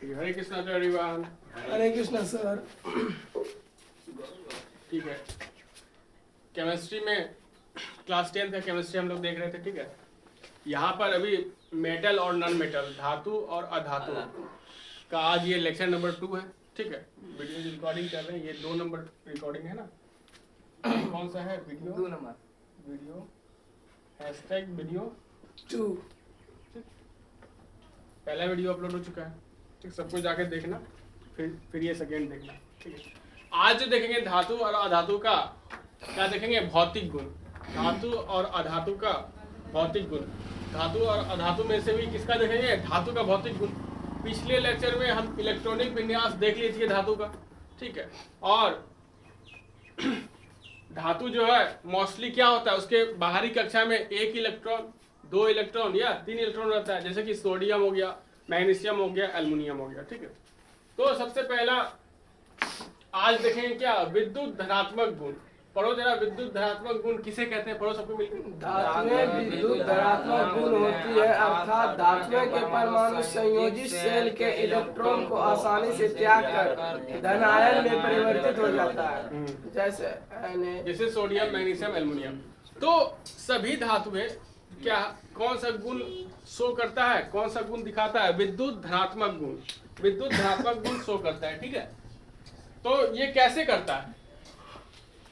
Hare Krishna to everyone. Hare Krishna sir. ठीक है, chemistry में क्लास 10 का केमिस्ट्री हम लोग देख रहे थे। ठीक है, यहाँ पर अभी मेटल और नॉन मेटल, धातु और अधातु का आज ये लेक्चर नंबर 2 है। ठीक है, वीडियो रिकॉर्डिंग कर रहे हैं, ये 2 नंबर रिकॉर्डिंग है ना। कौन सा है video? 2 number video hashtag video 2। पहला वीडियो अपलोड हो चुका है। ठीक, सबको जाके देखना, फिर ये सेकेंड देखना। ठीक है, आज जो देखेंगे धातु और अधातु का क्या देखेंगे, भौतिक गुण। धातु और अधातु का भौतिक गुण। धातु और अधातु में से भी किसका देखेंगे, धातु का भौतिक गुण। पिछले लेक्चर में हम इलेक्ट्रॉनिक विन्यास देख लिए थे धातु का। ठीक है, और धातु जो है मोस्टली क्या होता है, उसके बाहरी कक्षा में 1 इलेक्ट्रॉन, 2 इलेक्ट्रॉन या 3 इलेक्ट्रॉन रहता है, जैसे कि सोडियम हो गया, मैग्नीशियम हो गया, एल्युमिनियम हो गया। ठीक है, तो सबसे पहला आज देखेंगे क्या, विद्युत धनात्मक गुण। पढ़ो जरा, विद्युत धनात्मक गुण किसे कहते हैं, पढ़ो सबको मिलकर। धातुएं विद्युत धनात्मक गुण होती है, अर्थात धातुएं के परमाणु संयोजित सेल के इलेक्ट्रॉन को आसानी से त्याग कर धन आयन में परिवर्तित हो जाता है, जैसे सोडियम, मैग्नीशियम, एल्युमिनियम। तो सभी धातुएं क्या कौन सा गुण शो करता है, कौन सा गुण दिखाता है, विद्युत धनात्मक गुण। विद्युत धनात्मक गुण शो करता है। ठीक है, तो ये कैसे करता है,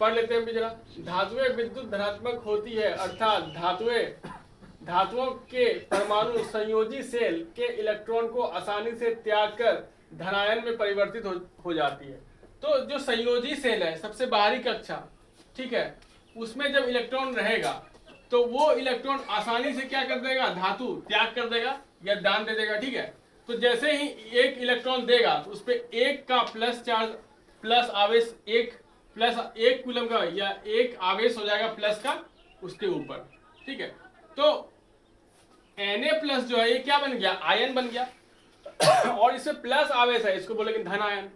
पढ़ लेते हैं जरा। धातुएं विद्युत धनात्मक होती है, अर्थात धातुओं के परमाणु संयोजी सेल के इलेक्ट्रॉन को आसानी से त्याग कर धनायन में परिवर्तित हो जाती है। तो जो संयोजी सेल है, सबसे बाहरी कक्षा, ठीक है, उसमें जब इलेक्ट्रॉन रहेगा तो वो इलेक्ट्रॉन आसानी से क्या कर देगा, धातु त्याग कर देगा या दान दे देगा। ठीक है, तो जैसे ही 1 इलेक्ट्रॉन देगा तो उस पर 1 का प्लस चार्ज, प्लस आवेश, 1 कूलम का या 1 आवेश हो जाएगा प्लस का उसके ऊपर। ठीक है, तो Na+ जो है ये क्या बन गया, आयन बन गया। और इसमें प्लस आवेश है, इसको बोलेंगे धन आयन,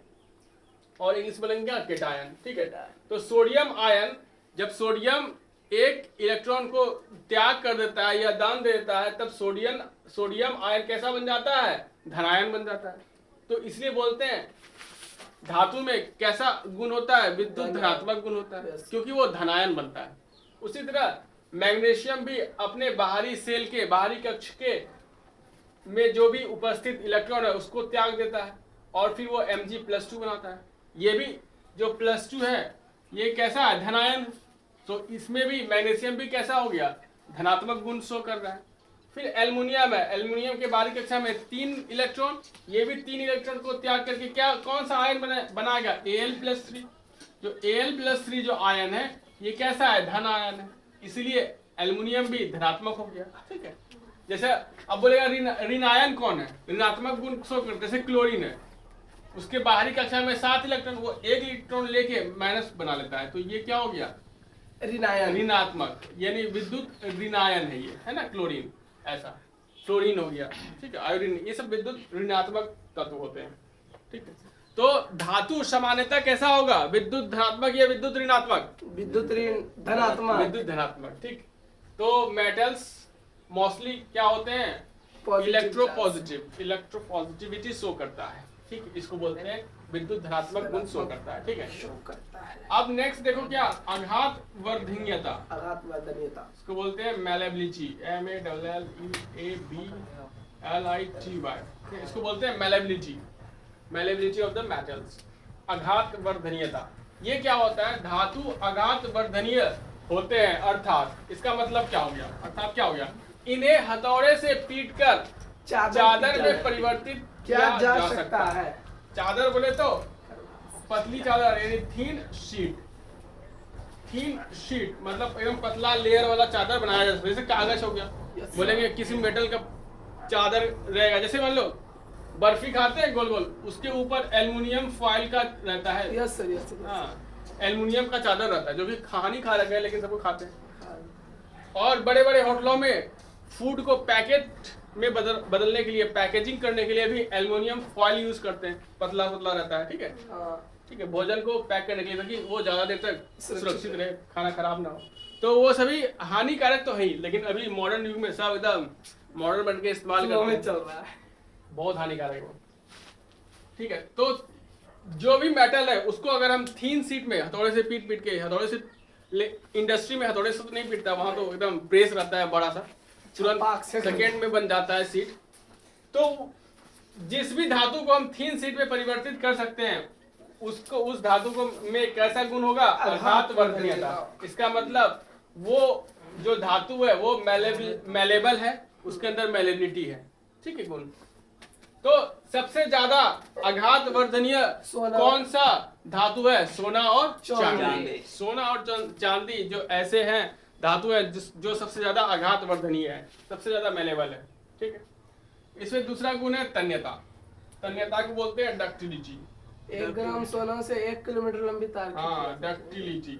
और इंग्लिश बोलेंगे क्या, केटायन। ठीक है, तो सोडियम आयन, जब सोडियम 1 इलेक्ट्रॉन को त्याग कर देता है या दान दे देता है, तब सोडियम आयन कैसा बन जाता है, धनायन बन जाता है। तो इसलिए बोलते हैं धातु में कैसा गुण होता है, विद्युत धनात्मक गुण होता है, क्योंकि वो धनायन बनता है। उसी तरह मैग्नीशियम भी अपने बाहरी सेल के बाहरी कक्ष के में जो भी उपस्थित इलेक्ट्रॉन है उसको त्याग देता है, और फिर वो Mg+2 बनाता है। ये भी जो +2 है ये कैसा है, धनायन। तो इसमें भी मैग्नीशियम भी कैसा हो गया, धनात्मक गुण शो कर रहा है। फिर एल्युमिनियम है, एल्युमिनियम के बाहरी कक्षा में 3 इलेक्ट्रॉन, ये भी 3 इलेक्ट्रॉन को त्याग करके क्या, कौन सा आयन बनाएगा, Al+3। जो Al+3 जो आयन है ये कैसा है, धन आयन है, इसलिए एल्युमिनियम भी धनात्मक हो गया। ठीक है, जैसे अब बोलेगा ऋण आयन कौन है, ऋणात्मक गुण शो करते, जैसे क्लोरीन है, उसके बाहरी कक्षा में 7 इलेक्ट्रॉन, वो 1 इलेक्ट्रॉन लेके माइनस बना लेता है, तो ये क्या हो गया, ऋणात्मक, यानी विद्युत ऋणायन है ये, है ना, क्लोरीन। ऐसा क्लोरीन हो गया। ठीक है, आयोडीन, ये सब विद्युत ऋणात्मक तत्व होते हैं। ठीक है, तो धातु सामान्यतः कैसा होगा, विद्युत धनात्मक या विद्युत ऋणात्मक, विद्युत धनात्मक, विद्युत धनात्मक। ठीक, तो मेटल्स मोस्टली क्या होते हैं, इलेक्ट्रोपॉजिटिविटी शो करता है। ठीक, इसको बोलते हैं विद्युत धनात्मक गुण शो करता है। ठीक है, शो करता है। अब नेक्स्ट देखो क्या, आघात वर्धनीयता, इसको बोलते हैं मैलेबिलिटी, MALLABLITY। इसको बोलते हैं मैलेबिलिटी ऑफ द मेटल्स, आघात वर्धनीयता। ये क्या होता है, धातु आघात वर्धनीय होते हैं, अर्थात इसका मतलब क्या हो गया, अर्थात क्या हो गया, इन्हें हथौड़े से पीटकर चादर में परिवर्तित किया जा सकता है। चादर बोले तो पतली चादर, यानी थीन शीट मतलब एकदम पतला लेयर वाला चादर बनाया जा सकता है, जैसे कागज हो गया। बोलेंगे किसी मेटल का चादर रहेगा, जैसे मान लो बर्फी खाते हैं गोल गोल, उसके ऊपर एल्युमिनियम फॉइल का रहता है। Yes sir. हाँ, एल्युमिनियम का चादर रहता है, जो कि हानि खा रखा है लेकिन सबको खाते हैं। और बड़े बड़े होटलों में फूड को पैकेट में बदलने के लिए, पैकेजिंग करने के लिए भी एल्युमिनियम फॉइल यूज करते हैं, पतला रहता है। ठीक है, ठीक है, भोजन को पैक करने के लिए, ताकि वो ज्यादा देर तक सुरक्षित रहे, खाना खराब ना हो। तो वो सभी हानिकारक तो है ही, लेकिन अभी मॉडर्न युग में सब एकदम मॉडर्न बन के इस्तेमाल कर रहे हैं, चल रहा है, बहुत हानिकारक है वो। ठीक है। तो जो भी मेटल है उसको अगर हम थीन सीट में हथौड़े से पीट पीट के, हथौड़े से इंडस्ट्री में हथौड़े से तो नहीं पीटता, वहां तो एकदम प्रेस रहता है बड़ा सा, तुरंत सेकेंड में बन जाता है सीट। तो जिस भी धातु को हम थीन सीट में परिवर्तित कर सकते हैं उसको, उस धातु को में कैसा गुण होगा? अघात वर्धनीयता। इसका मतलब वो जो धातु है वो मेलेबल है, उसके अंदर मेलेबिलिटी है, ठीक है गुण। तो सबसे ज्यादा आघात वर्धनीय कौन सा धातु है? सोना और चांदी। सोना और चांदी जो ऐसे हैं धातु है जो सबसे ज्यादा आघात वर्धनीय है, सबसे ज्यादा मेलेबल है, ठीक है। इसमें दूसरा गुण है तन्यता। तन्यता को बोलते हैं डक्टिलिटी। 1 ग्राम सोना से 1 किलोमीटर लंबी तार। हाँ, डक्टिलिटी,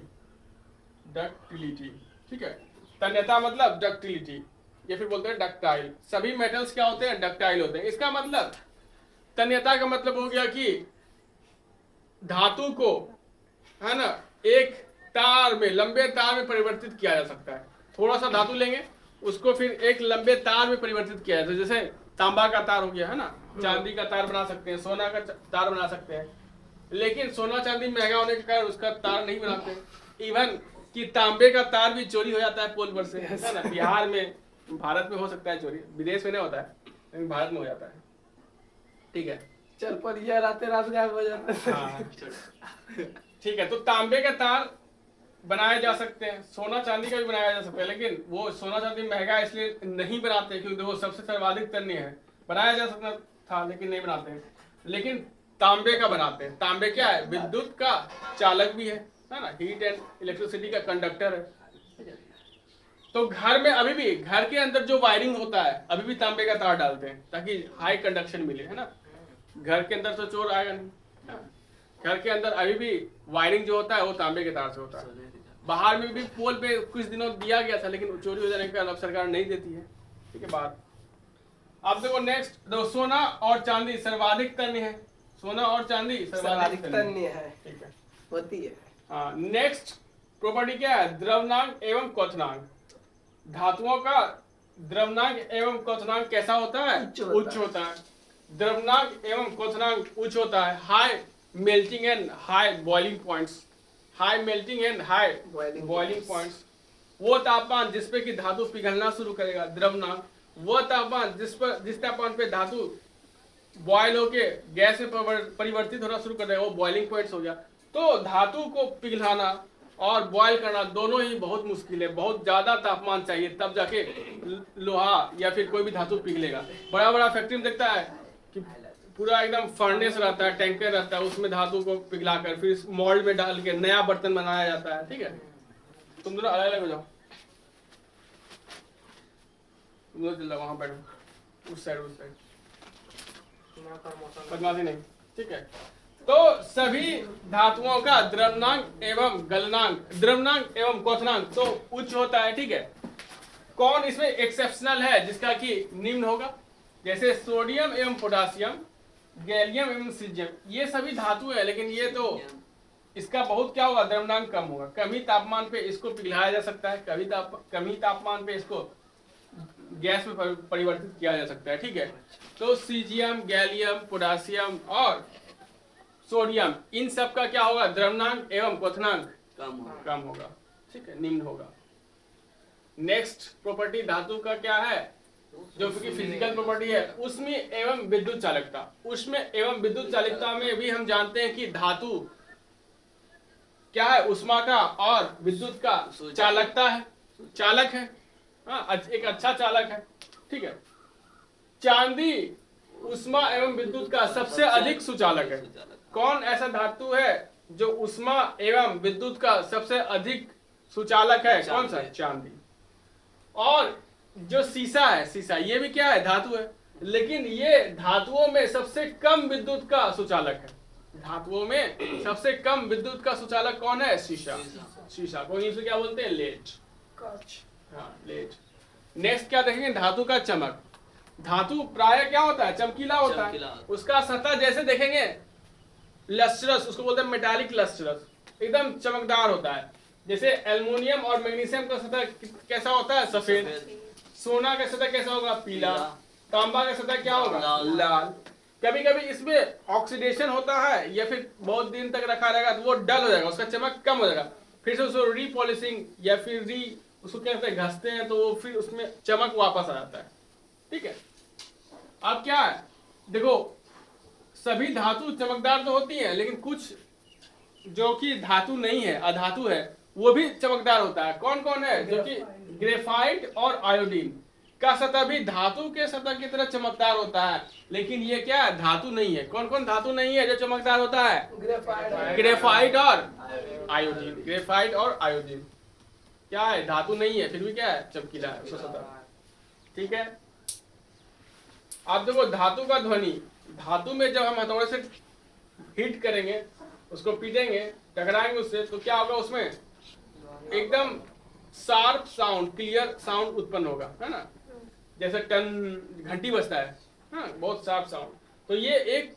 डक्टिलिटी, ठीक है। तन्यता मतलब डक्टिलिटी, या फिर बोलते हैं डक्टाइल। सभी मेटल्स क्या होते हैं? डक्टाइल होते हैं। इसका मतलब तन्यता का मतलब हो गया कि धातु को, है ना, एक तार में, लंबे तार में परिवर्तित किया जा सकता है। थोड़ा सा धातु लेंगे उसको फिर एक लंबे तार में परिवर्तित किया जाता है। जैसे तांबा का तार हो गया, है ना, चांदी का तार बना सकते हैं, सोना का तार बना सकते हैं। लेकिन सोना चांदी महंगा होने के कारण उसका तार नहीं बनाते। इवन कि तांबे का तार भी चोरी हो जाता है पोल पर से, है ना। बिहार में, भारत में हो सकता है चोरी, विदेश में नहीं होता है, लेकिन भारत में हो जाता है, ठीक है। चल पर यह रात गायब हो जाता है। हाँ, ठीक है। तो तांबे का तार बनाए जा सकते हैं, सोना चांदी का भी बनाया जा सकता है, लेकिन वो सोना चांदी महंगा इसलिए नहीं बनाते क्योंकि वो सबसे सर्वाधिक तन्य है। बनाया जा सकता था लेकिन नहीं बनाते हैं। लेकिन तांबे का बनाते हैं। तांबे क्या है? विद्युत का चालक भी है ना, हीट एंड इलेक्ट्रिसिटी का कंडक्टर है। तो घर में अभी भी, घर के अंदर जो वायरिंग होता है अभी भी तांबे का तार डालते हैं ताकि हाई कंडक्शन मिले, है ना। घर के अंदर तो चोर आएगा नहीं, घर के अंदर अभी भी वायरिंग जो होता है वो तांबे के तार से होता है। बाहर में भी पोल पे कुछ दिनों दिया गया था लेकिन चोरी हो जाने के कारण अब सरकार नहीं देती है, ठीक है। बात अब देखो नेक्स्ट, सोना और चांदी सर्वाधिक तन्य है। सोना और चांदी सर्वाधिक तन्य है, ठीक है, होती है। हाँ। नेक्स्ट प्रॉपर्टी क्या है? द्रव्यनांक एवं क्वथनांक। धातुओं का द्रव्यनांक एवं क्वथनांक कैसा होता है? उच्च होता है। द्रव्यनांक एवं क्वथनांक उच्च होता है। High melting and high boiling points. High melting and high boiling points. वो तापमान जिस पे कि धातु पिघलना शुरू करेगा, द्रव्यनांक। वो तापमान जिस तापमान पे धातु बॉयल होके गैस में परिवर्तित होना शुरू कर देगा वो बॉइलिंग पॉइंट्स हो गया। तो धातु को पिघलाना और बॉयल करना दोनों ही बहुत मुश्किल है। बहुत ज्यादा तापमान चाहिए तब जाके लोहा या फिर कोई भी धातु पिघलेगा। बड़ा बड़ा फैक्ट्री में देखता है कि पूरा एकदम फर्नेस रहता है, टैंकर रहता है, उसमें धातु को पिघलाकर फिर मोल्ड में डाल के नया बर्तन बनाया जाता है, ठीक है। तुम दोनों अलग अलग हो जाओ, तुम दोनों चल जाओ, वहां बैठो, उस साइड बदमाशी नहीं, ठीक है। तो सभी धातुओं का द्रव्यनांक एवं गलनांक, द्रव्यनांक एवं क्वथनांक तो उच्च होता है, ठीक है। कौन इसमें एक्सेप्शनल है जिसका कि निम्न होगा? जैसे सोडियम एवं पोटासियम, गैलियम एवं सीजियम, ये सभी धातु है लेकिन ये तो इसका बहुत क्या होगा? द्रव्यनांक कम होगा। कम ही तापमान पे इसको पिघलाया जा सकता है, कम ही तापमान पे इसको गैस में परिवर्तित किया जा सकता है, ठीक है। तो सीजियम, गैलियम, पोटासियम और सोडियम, इन सब का क्या होगा? द्रव्यनांक एवं क्वथनांक कम होगा, ठीक है, निम्न होगा। नेक्स्ट प्रॉपर्टी धातु का क्या है? जो कि फिजिकल प्रॉपर्टी है, उसमें एवं विद्युत चालकता। उसमें एवं विद्युत चालकता में भी हम जानते हैं कि धातु क्या है? उष्मा का और विद्युत का चालकता है, चालक है, हाँ, एक अच्छा चालक है, ठीक है। चांदी उष्मा एवं विद्युत का सबसे अधिक सुचालक है। कौन ऐसा धातु है जो उष्मा एवं विद्युत का सबसे अधिक सुचालक है? कौन सा? चांदी। और जो सीसा है, सीसा ये भी क्या है? धातु है, लेकिन ये धातुओं में सबसे कम विद्युत का सुचालक है। धातुओं में सबसे कम विद्युत का सुचालक कौन है? शीशा। शीशा को इंग्लिश में क्या बोलते हैं? लेड। हाँ, लेड। नेक्स्ट क्या देखेंगे? धातु का चमक। धातु प्राय क्या होता है? चमकीला होता है। उसका सतह जैसे देखेंगे लस्ट्रस, उसको बोलते हैं मेटालिक लस्ट्रस, एकदम चमकदार होता है। जैसे एल्युमिनियम और मैग्नीशियम का सतह कैसा होता है? सफेद। सोना का सतह कैसा होगा? पीला। तांबा का सतह क्या होगा? लाल। कभी कभी इसमें ऑक्सीडेशन होता है या फिर बहुत दिन तक रखा रहेगा तो वो डल हो जाएगा, उसका चमक कम हो जाएगा, फिर से उसको रीपॉलिशिंग या फिर उसको क्या कहते हैं घसते हैं तो वो फिर उसमें चमक वापस आ जाता है। ठीक है, अब क्या है, देखो सभी धातु चमकदार तो होती हैं, लेकिन कुछ जो कि धातु नहीं है, अधातु है, वो भी चमकदार होता है। कौन कौन है? जो कि ग्रेफाइट और आयोडीन का सतह भी धातु के सतह की तरह चमकदार होता है, लेकिन ये क्या है, धातु नहीं है। कौन कौन धातु नहीं है जो चमकदार होता है? ग्रेफाइट और आयोडीन। ग्रेफाइट और आयोडीन क्या है, धातु नहीं है, फिर भी क्या है, चमकीला है उसका सतह। ठीक है, आप देखो धातु का ध्वनि, धातु में जब हम हथौड़े से हिट करेंगे, उसको पीटेंगे, टकराएंगे उससे, तो क्या होगा, उसमें एकदम शार्प साउंड, क्लियर साउंड उत्पन्न होगा, है ना, जैसे टन घंटी बजता है, हाँ, बहुत शार्प साउंड। तो ये एक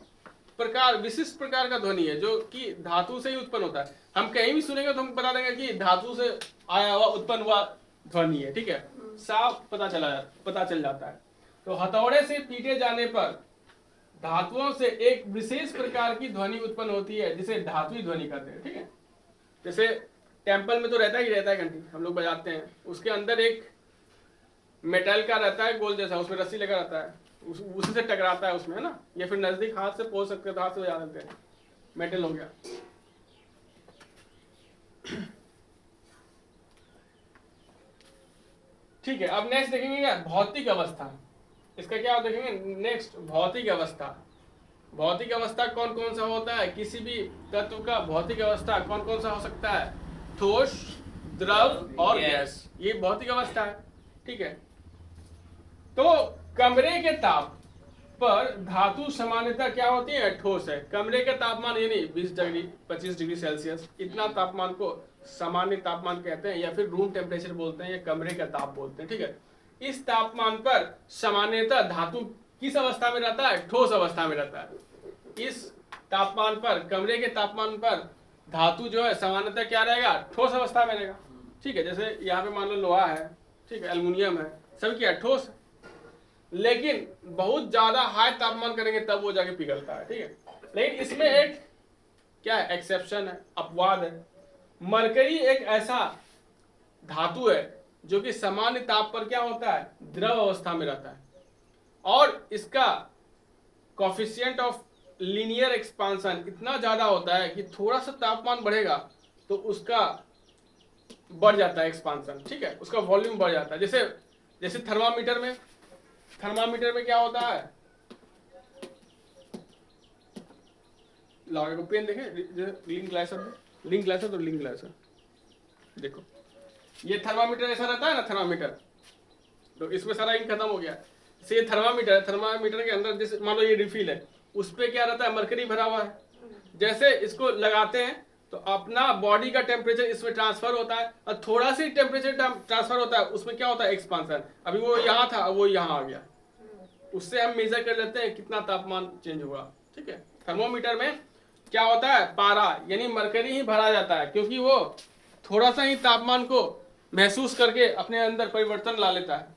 प्रकार, विशिष्ट प्रकार का ध्वनि है जो कि धातु से ही उत्पन्न होता है। हम कहीं भी सुनेंगे तो हम बता देंगे कि धातु से आया हुआ, उत्पन्न हुआ ध्वनि है। ठीक है, साफ पता चल जाता है। तो हथौड़े से पीटे जाने पर धातुओं से एक विशेष प्रकार की ध्वनि उत्पन्न होती है जिसे धातुई ध्वनि कहते हैं। ठीक है, जैसे टेम्पल में तो रहता ही रहता है घंटी, हम लोग बजाते हैं, उसके अंदर एक मेटल का रहता है गोल जैसा, उसमें रस्सी लगा रहता है, उसी से टकराता है उसमें, है ना, या फिर नजदीक हाथ से पहुंच सकते हैं तो हाथ से बजा देते हैं, मेटल हो गया। ठीक है, अब नेक्स्ट देखेंगे क्या, भौतिक अवस्था। इसका क्या देखेंगे नेक्स्ट, भौतिक अवस्था। भौतिक अवस्था कौन कौन सा होता है, किसी भी तत्व का भौतिक अवस्था कौन कौन सा हो सकता है? ठोस, द्रव और गैस, ये भौतिक अवस्था है। ठीक है, तो कमरे के ताप पर धातु सामान्यतः क्या होती है, ठोस है। कमरे के तापमान यानी 20 डिग्री 25 डिग्री सेल्सियस, इतना तापमान को सामान्य तापमान कहते हैं, या फिर रूम टेम्परेचर बोलते हैं, या कमरे का ताप बोलते हैं। ठीक है, इस तापमान पर सामान्यतः धातु किस अवस्था में रहता है? ठोस अवस्था में रहता है। इस तापमान पर, कमरे के तापमान पर धातु जो है सामान्यतः क्या रहेगा? ठोस अवस्था में रहेगा। ठीक है, जैसे यहाँ पे मान लो लोहा है, ठीक है, एल्युमिनियम है, सब क्या ठोस है, लेकिन बहुत ज्यादा हाई तापमान करेंगे तब वो जाके पिघलता है। ठीक है, लेकिन इसमें एक क्या है, एक्सेप्शन है, अपवाद है। मरकरी एक ऐसा धातु है जो कि सामान्य ताप पर क्या होता है, द्रव अवस्था में रहता है, और इसका कोफिशिएंट ऑफ लीनियर एक्सपांशन इतना ज्यादा होता है कि थोड़ा सा तापमान बढ़ेगा तो उसका बढ़ जाता है एक्सपांशन। ठीक है, उसका वॉल्यूम बढ़ जाता है। जैसे थर्मामीटर में क्या होता है, लाओ पेन देखें, लिंक ग्लासर तो लिंक ग्लासर देखो, ये थर्मामीटर ऐसा रहता है ना, थर्मामीटर, तो इसमें सारा इंक खत्म हो गया। से ये थर्मामीटर है, थर्मामीटर के अंदर जैसे मान लो ये रिफिल है, उस पे क्या रहता है, मरकरी भरा हुआ है। जैसे इसको लगाते हैं तो अपना बॉडी का टेम्परेचर इसमें ट्रांसफर होता है, और थोड़ा सी टेम्परेचर ट्रांसफर होता है, उसमें क्या होता है, एक्सपांशन। अभी वो यहाँ था, वो यहाँ आ गया, उससे हम मेजर कर लेते हैं कितना तापमान चेंज हुआ। ठीक है, थर्मोमीटर में क्या होता है, पारा यानी मरकरी ही भरा जाता है, क्योंकि वो थोड़ा सा ही तापमान को महसूस करके अपने अंदर परिवर्तन ला लेता है।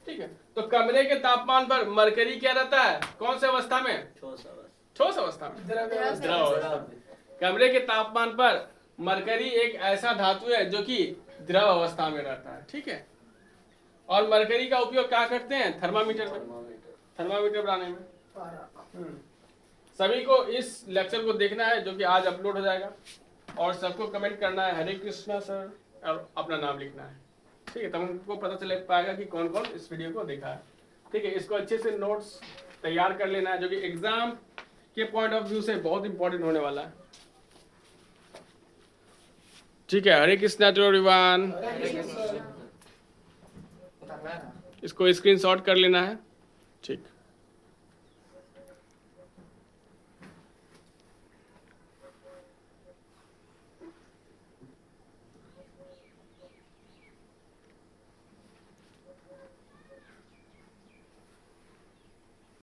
ठीक है, तो कमरे के तापमान पर मरकरी क्या रहता है, कौन सी अवस्था में? ठोस अवस्था में, द्रव अवस्था में। कमरे के तापमान पर मरकरी एक ऐसा धातु है जो कि द्रव अवस्था में रहता है। ठीक है, और मरकरी का उपयोग क्या करते हैं, थर्मामीटर बनाने में। सभी को इस लेक्चर को देखना है जो कि आज अपलोड हो जाएगा, और सबको कमेंट करना है हरे कृष्णा सर और अपना नाम लिखना है। ठीक है, तब हमको पता चल पाएगा कि कौन कौन इस वीडियो को देखा है। ठीक है, इसको अच्छे से नोट्स तैयार कर लेना है, जो कि एग्जाम के पॉइंट ऑफ व्यू से बहुत इंपॉर्टेंट होने वाला है। ठीक है, हरे कृष्णा टू एवरीवन। इसको स्क्रीनशॉट कर लेना है। ठीक।